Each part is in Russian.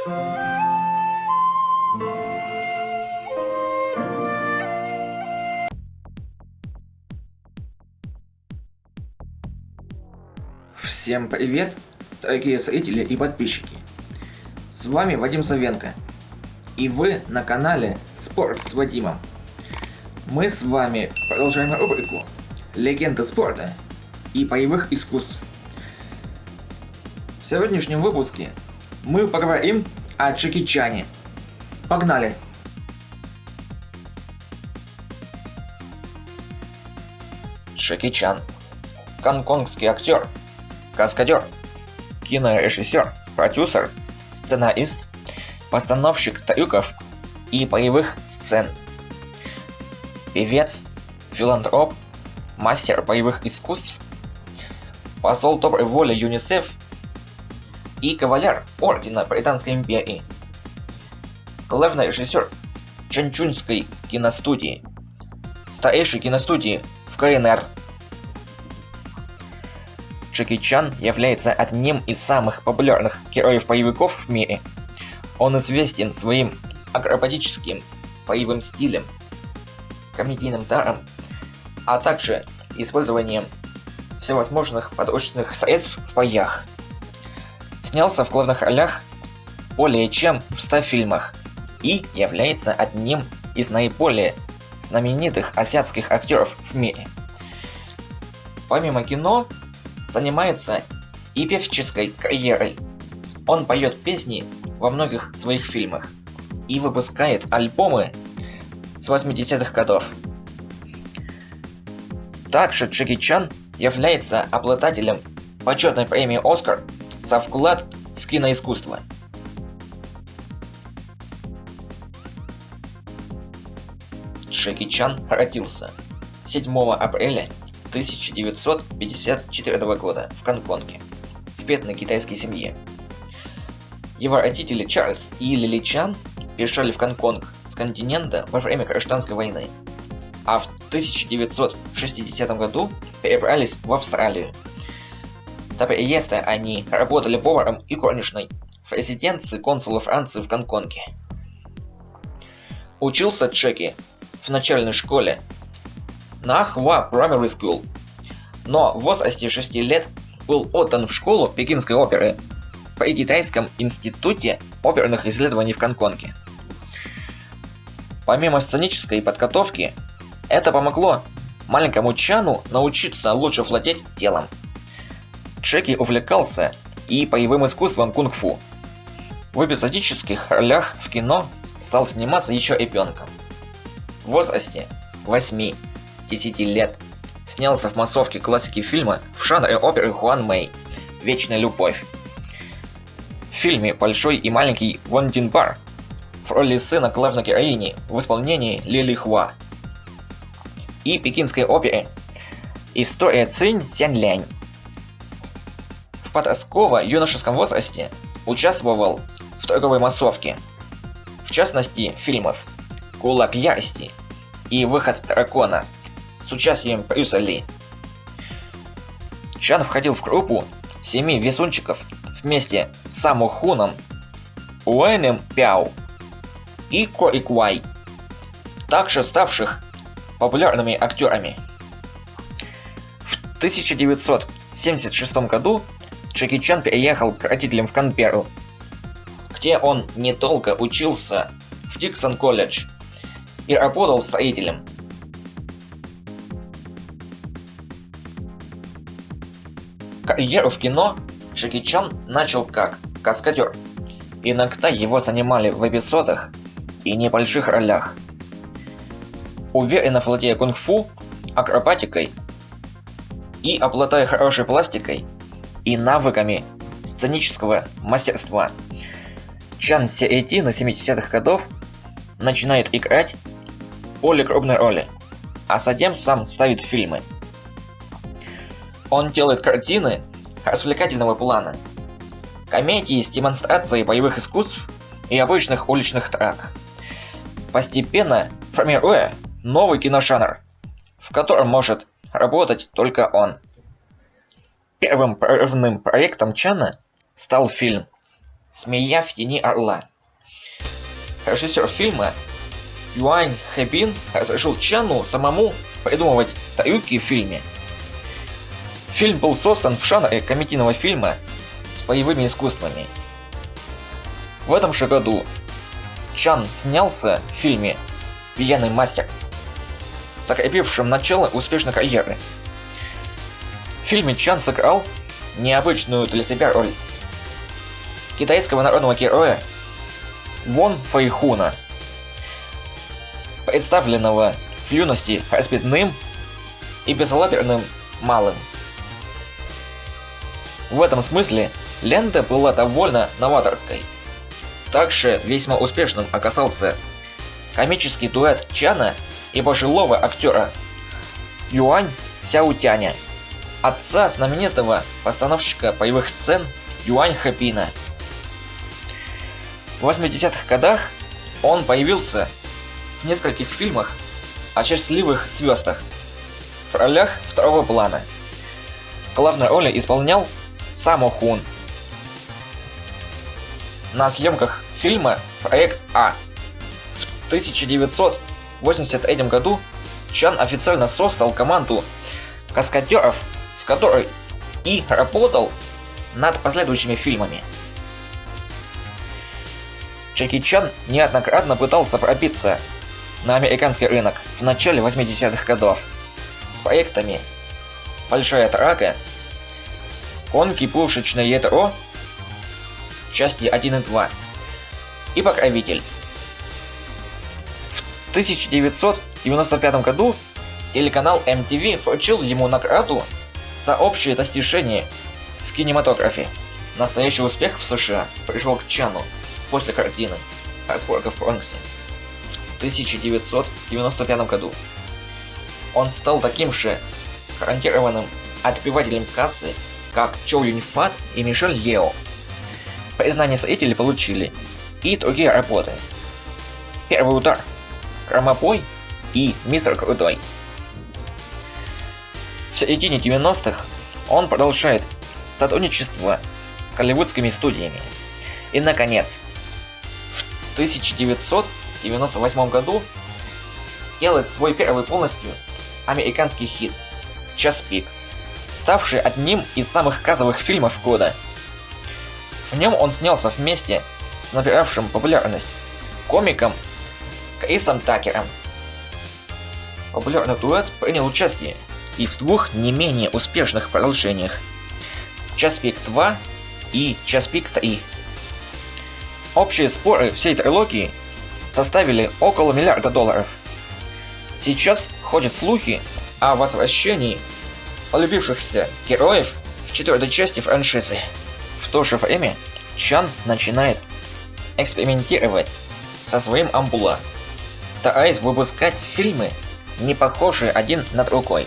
Всем привет, дорогие зрители и подписчики. С вами Вадим Савенко. И вы на канале Спорт с Вадимом. Мы с вами продолжаем рубрику «Легенды спорта и боевых искусств». В сегодняшнем выпуске мы поговорим о Джеки Чане. Погнали! Джеки Чан. Гонконгский актер, каскадер, кинорежиссер, продюсер, сценарист, постановщик трюков и боевых сцен. Певец, филантроп, мастер боевых искусств, посол доброй воли ЮНИСЕФ и кавалер ордена Британской империи. Главный режиссер Чанчуньской киностудии, старейшей киностудии в КНР. Джеки Чан является одним из самых популярных героев-боевиков в мире. Он известен своим акробатическим боевым стилем, комедийным даром, а также использованием всевозможных подручных средств в боях. Снялся в главных ролях более чем в 100 фильмах и является одним из наиболее знаменитых азиатских актеров в мире. Помимо кино, занимается и певческой карьерой. Он поет песни во многих своих фильмах и выпускает альбомы с 80-х годов. Также Джеки Чан является обладателем почетной премии «Оскар» за вклад в киноискусство. Джеки Чан родился 7 апреля 1954 года в Гонконге, в бедной китайской семье. Его родители Чарльз и Лили Чан бежали в Гонконг с континента во время гражданской войны, а в 1960 году перебрались в Австралию. До приезда они работали поваром и горничной в резиденции консула Франции в Гонконге. Учился Джеки в начальной школе на Хва Primary School, но в возрасте 6 лет был отдан в школу Пекинской оперы при Китайском институте оперных исследований в Гонконге. Помимо сценической подготовки, это помогло маленькому Чану научиться лучше владеть телом. Джеки увлекался и боевым искусством кунг-фу. В эпизодических ролях в кино стал сниматься еще ребенком. В возрасте 8-10 лет снялся в массовке классики фильма в жанре оперы Хуан Мэй «Вечная любовь». В фильме «Большой и маленький Вон Дин Бар» в роли сына главной героини в исполнении Лили Хва. И пекинской опере «История Цинь Сянь Лянь». В подростково-юношеском возрасте участвовал в торговой массовке, в частности фильмов «Кулак ярости» и «Выход дракона» с участием Брюса Ли. Чан входил в группу 7 везунчиков вместе с Саму Хуном, Уэйном Пяо и Кори Куай, также ставших популярными актерами. В 1976 году Джеки Чан переехал к родителям в Канберру, где он недолго учился в Диксон колледж и работал строителем. Карьеру в кино Джеки Чан начал как каскадер. Иногда его занимали в эпизодах и небольших ролях. Уверенно владея кунг-фу, акробатикой и обладая хорошей пластикой и навыками сценического мастерства, Чан с середины 70-х годов начинает играть более крупные роли, а затем сам ставит фильмы. Он делает картины развлекательного плана, комедии с демонстрацией боевых искусств и обычных уличных драк, постепенно формируя новый киножанр, в котором может работать только он. Первым прорывным проектом Чана стал фильм «Змея в тени орла». Режиссер фильма Юань Хэбин разрешил Чану самому придумывать трюки в фильме. Фильм был создан в жанре комедийного фильма с боевыми искусствами. В этом же году Чан снялся в фильме «Пьяный мастер», закрепившим начало успешной карьеры. В фильме Чан сыграл необычную для себя роль китайского народного героя Вон Фэйхуна, представленного в юности разбитным и безалаберным малым. В этом смысле лента была довольно новаторской. Также весьма успешным оказался комический дуэт Чана и пожилого актера Юань Сяотяня, отца знаменитого постановщика боевых сцен Юань Хэбина. В 80-х годах он появился в нескольких фильмах о счастливых звездах в ролях второго плана. Главные роли исполнял Само Хун. На съемках фильма «Проект А» в 1983 году Чан официально создал команду каскадеров, с которой и работал над последующими фильмами. Джеки Чан неоднократно пытался пробиться на американский рынок в начале 80-х годов с проектами «Большая драка», «Гонки пушечное ядро», части 1 и 2 и «Покровитель». В 1995 году телеканал MTV вручил ему награду за общее достижение в кинематографе. Настоящий успех в США пришел к Чану после картины «Разборка в Бронксе» в 1995 году. Он стал таким же гарантированным отбивателем кассы, как Чоу Юнь Фат и Мишель Ео. Признание зрители получили и другие работы: «Первый удар», «Ромобой» и «Мистер Крутой». В середине 90-х он продолжает сотрудничество с голливудскими студиями. И, наконец, в 1998 году делает свой первый полностью американский хит «Час пик», ставший одним из самых кассовых фильмов года. В нем он снялся вместе с набиравшим популярность комиком Крисом Такером. Популярный дуэт принял участие и в двух не менее успешных продолжениях «Час пик 2» и «Час пик 3». Общие сборы всей трилогии составили около $1 миллиарда. Сейчас ходят слухи о возвращении полюбившихся героев в 4-й части франшизы. В то же время Чан начинает экспериментировать со своим амплуа, стараясь выпускать фильмы, не похожие один на другой.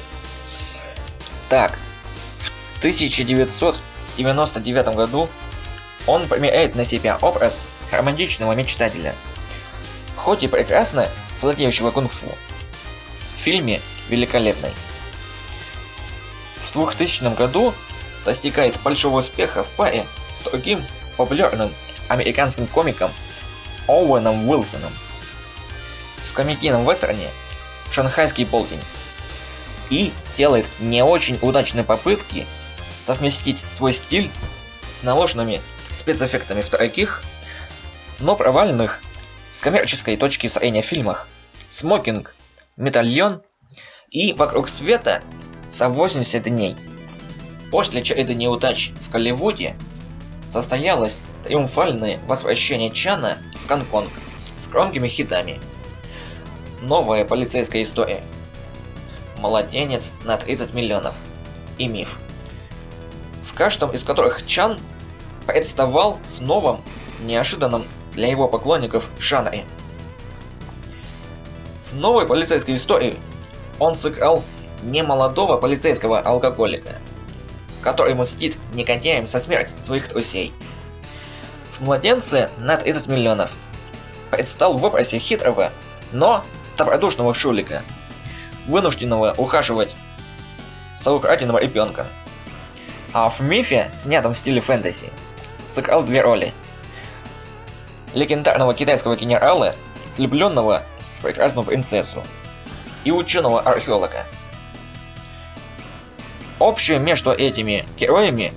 Так, в 1999 году он примеряет на себя образ романтичного мечтателя, хоть и прекрасно владеющего кунг-фу, в фильме «Великолепный». В 2000 году достигает большого успеха в паре с другим популярным американским комиком Оуэном Уилсоном в комедийном вестерне «Шанхайский полдень» и делает не очень удачные попытки совместить свой стиль с наложенными спецэффектами в дорогих, но провальных с коммерческой точки зрения фильмах «Смокинг», «Медальон» и «Вокруг света за 80 дней». После череды неудач в Голливуде состоялось триумфальное возвращение Чана в Гонконг с громкими хитами: «Новая полицейская история», «Младенец на 30 миллионов» и «Миф», в каждом из которых Чан представал в новом, неожиданном для его поклонников жанре. В «Новой полицейской истории» он сыграл немолодого полицейского алкоголика, который мстит негодяям за смерть своих друзей. В «Младенце на 30 миллионов» предстал в образе хитрого, но добродушного шулика, вынужденного ухаживать за украденным ребенком. А в «Мифе», снятом в стиле фэнтези, сыграл две роли: легендарного китайского генерала, влюбленного в прекрасную принцессу, и ученого-археолога. Общее между этими героями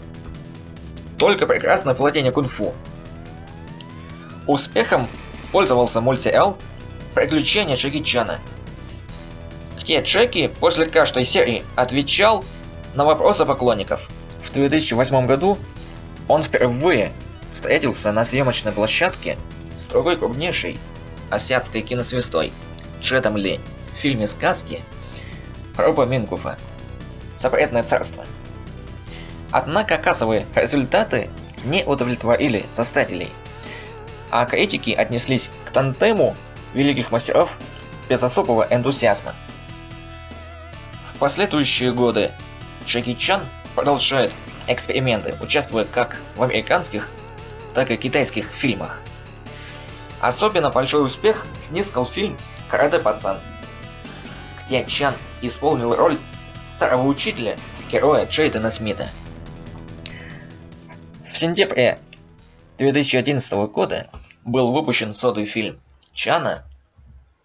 только прекрасное владение кунг-фу. Успехом пользовался мультсериал «Приключения Джеки Чана», где Джеки после каждой серии отвечал на вопросы поклонников. В 2008 году он впервые встретился на съемочной площадке с другой крупнейшей азиатской кинозвездой Джетом Ли в фильме сказки Роба Мингуфа «Запретное царство». Однако кассовые результаты не удовлетворили создателей, а критики отнеслись к тандему великих мастеров без особого энтузиазма. В последующие годы Джеки Чан продолжает эксперименты, участвуя как в американских, так и китайских фильмах. Особенно большой успех снискал фильм «Карате Пацан», где Чан исполнил роль старого учителя, героя Джейдена Смита. В сентябре 2011 года был выпущен сотый фильм Чана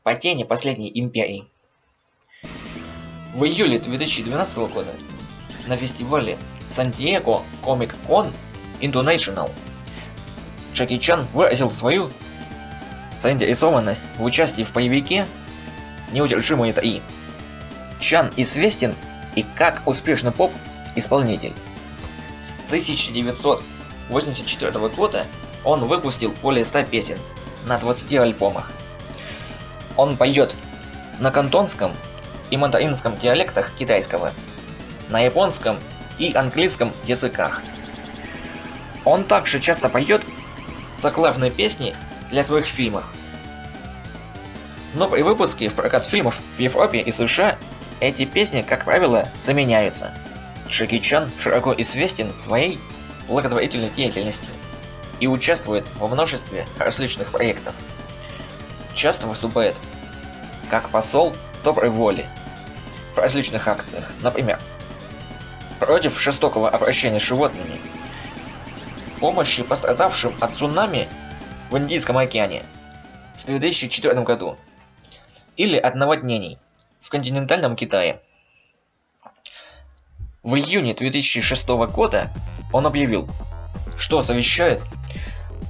«По тени последней империи». В июле 2012 года на фестивале Сан-Диего Комик-Кон International Джеки Чан выразил свою заинтересованность в участии в боевике «Неудержимые 3». Чан известен и как успешный поп-исполнитель. С 1984 года он выпустил более 100 песен на 20 альбомах. Он поет на кантонском и мандаринском диалектах китайского, на японском и английском языках. Он также часто поет заглавные песни для своих фильмов. Но при выпуске в прокат фильмов в Европе и США эти песни, как правило, заменяются. Джеки Чан широко известен своей благотворительной деятельностью и участвует во множестве различных проектов. Часто выступает как посол доброй воли в различных акциях, например, против жестокого обращения с животными, помощи пострадавшим от цунами в Индийском океане в 2004 году или от наводнений в континентальном Китае. В июне 2006 года он объявил, что завещает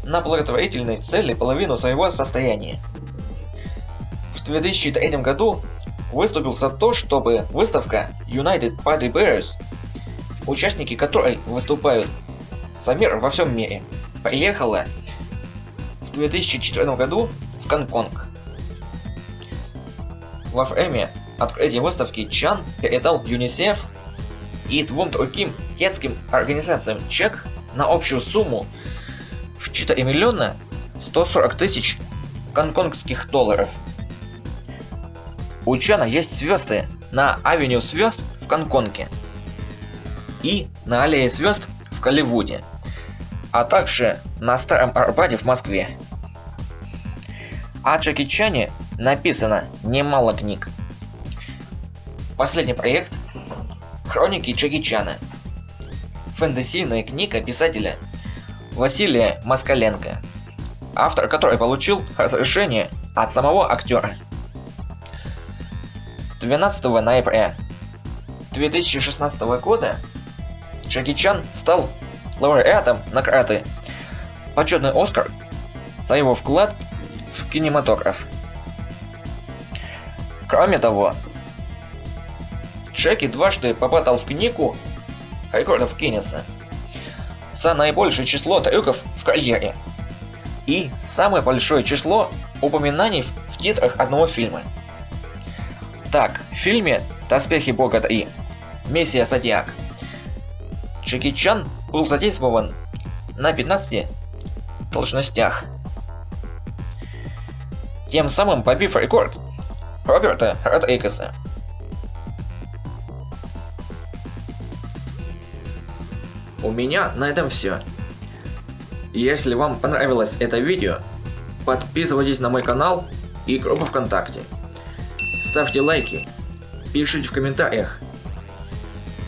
на благотворительной цели половину своего состояния. В 2003 году выступил за то, чтобы выставка United Party Bears, участники которой выступают за мир во всем мире, приехала в 2004 году в Гонконг. Во время открытия выставки Чан передал ЮНИСЕФ и 2 другим детским организациям чек на общую сумму в 4 миллиона 140 тысяч гонконгских долларов. У Чана есть звезды на Авеню звезд в Гонконге и на Аллее звезд в Голливуде, а также на Старом Арбате в Москве. О Джеки Чане написано немало книг. Последний проект — «Хроники Джеки Чана», фэнтезийная книга писателя Василия Москаленко, автор которой получил разрешение от самого актера. 12 ноября 2016 года Джеки Чан стал лауреатом награды «Почетный Оскар» за его вклад в кинематограф. Кроме того, Джеки дважды попадал в книгу рекордов Гиннесса за наибольшее число трюков в карьере и самое большое число упоминаний в титрах одного фильма. Так, в фильме «Доспехи Бога 3. Миссия Зодиак» Джеки Чан был задействован на 15 должностях, тем самым побив рекорд Роберта Родригеса. У меня на этом все. Если вам понравилось это видео, подписывайтесь на мой канал и группу ВКонтакте. Ставьте лайки, пишите в комментариях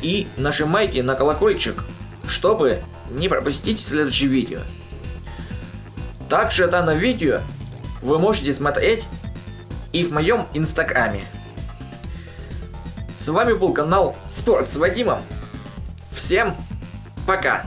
и нажимайте на колокольчик, чтобы не пропустить следующее видео. Также данное видео вы можете смотреть и в моем инстаграме. С вами был канал Спорт с Вадимом. Всем пока!